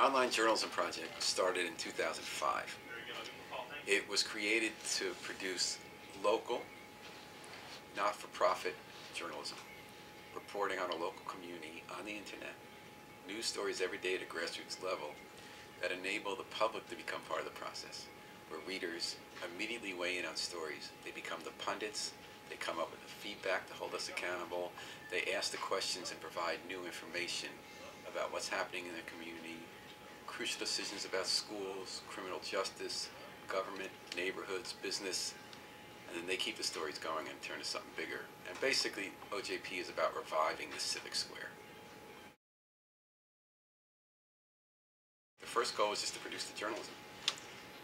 Online journalism project started in 2005. It was created to produce local, not-for-profit journalism, reporting on a local community on the internet, news stories every day at a grassroots level that enable the public to become part of the process, where readers immediately weigh in on stories. They become the pundits, they come up with the feedback to hold us accountable, they ask the questions and provide new information about what's happening in their community, crucial decisions about schools, criminal justice, government, neighborhoods, business, and then they keep the stories going and turn to something bigger. And basically, OJP is about reviving the civic square. The first goal is just to produce the journalism,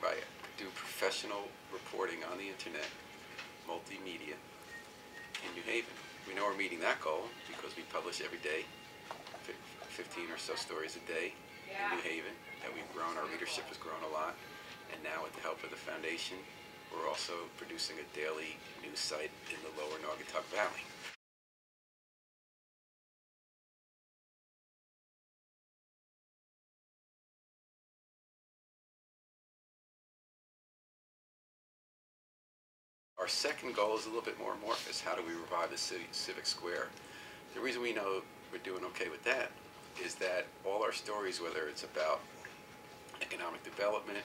right? Do professional reporting on the internet, multimedia, in New Haven. We know we're meeting that goal because we publish every day, 15 or so stories a day in New Haven, that we've grown. Our readership has grown a lot, and now with the help of the foundation, we're also producing a daily news site in the lower Naugatuck Valley. Our second goal is a little bit more amorphous. How do we revive the civic square? The reason we know we're doing okay with that is that all our stories, whether it's about economic development,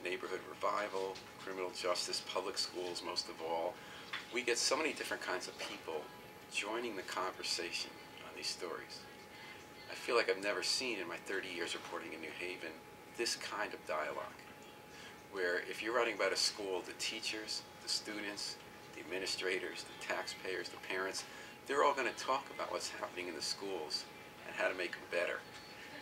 neighborhood revival, criminal justice, public schools most of all, we get so many different kinds of people joining the conversation on these stories. I feel like I've never seen in my 30 years reporting in New Haven this kind of dialogue, where if you're writing about a school, the teachers, the students, the administrators, the taxpayers, the parents, they're all going to talk about what's happening in the schools and how to make them better.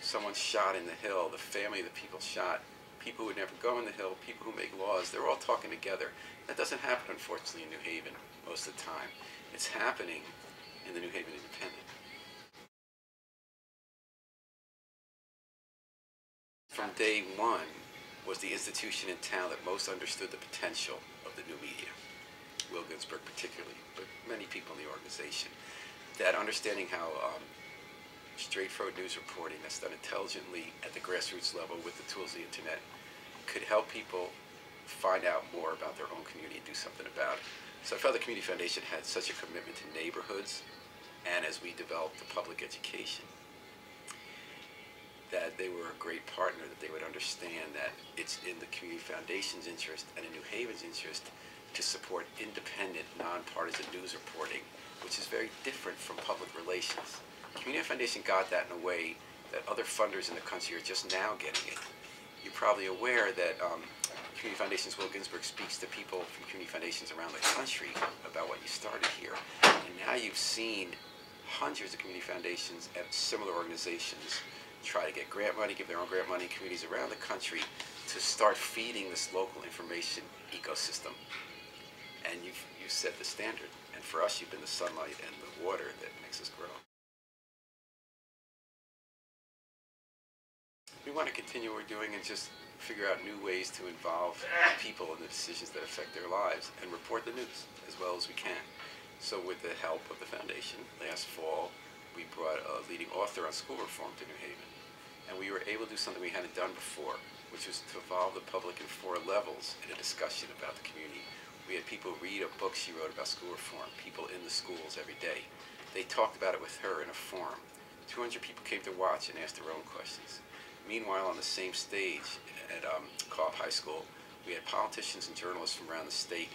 Someone's shot in the Hill, the family of the people shot, people who would never go in the Hill, people who make laws, they're all talking together. That doesn't happen, unfortunately, in New Haven most of the time. It's happening in the New Haven Independent. From day one was the institution in town that most understood the potential of the new media. Will Ginsburg particularly, but many people in the organization. That understanding how straightforward news reporting that's done intelligently at the grassroots level with the tools of the internet could help people find out more about their own community and do something about it. So I felt the Community Foundation had such a commitment to neighborhoods, and as we developed the public education, that they were a great partner, that they would understand that it's in the Community Foundation's interest and in New Haven's interest to support independent, nonpartisan news reporting, which is very different from public relations. Community Foundation got that in a way that other funders in the country are just now getting it. You're probably aware that Community Foundation's Will Ginsburg speaks to people from community foundations around the country about what you started here. And now you've seen hundreds of community foundations at similar organizations try to get grant money, give their own grant money in communities around the country to start feeding this local information ecosystem. And you've set the standard. And for us, you've been the sunlight and the water that makes us grow. We want to continue what we're doing and just figure out new ways to involve people in the decisions that affect their lives and report the news as well as we can. So with the help of the foundation, last fall, we brought a leading author on school reform to New Haven. And we were able to do something we hadn't done before, which was to involve the public in 4 levels in a discussion about the community. We had people read a book she wrote about school reform, people in the schools every day. They talked about it with her in a forum. 200 people came to watch and asked their own questions. Meanwhile, on the same stage at Co-op High School, we had politicians and journalists from around the state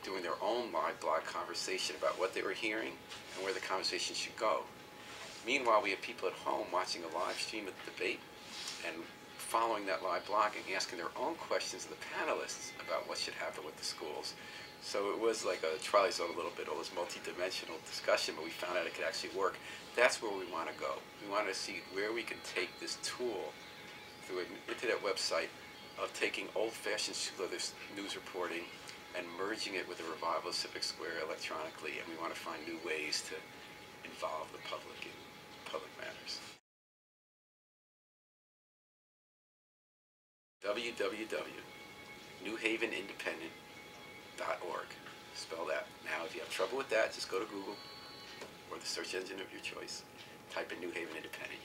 doing their own live blog conversation about what they were hearing and where the conversation should go. Meanwhile, we had people at home watching a live stream of the debate and following that live blogging, asking their own questions of the panelists about what should happen with the schools. So it was like a Twilight Zone a little bit, all this multi-dimensional discussion, but we found out it could actually work. That's where we want to go. We want to see where we can take this tool through an internet website of taking old-fashioned news reporting and merging it with a revival of Civic Square electronically, and we want to find new ways to involve the public in public matters. www.newhavenindependent.org. Spell that. Now, if you have trouble with that, just go to Google or the search engine of your choice. Type in New Haven Independent.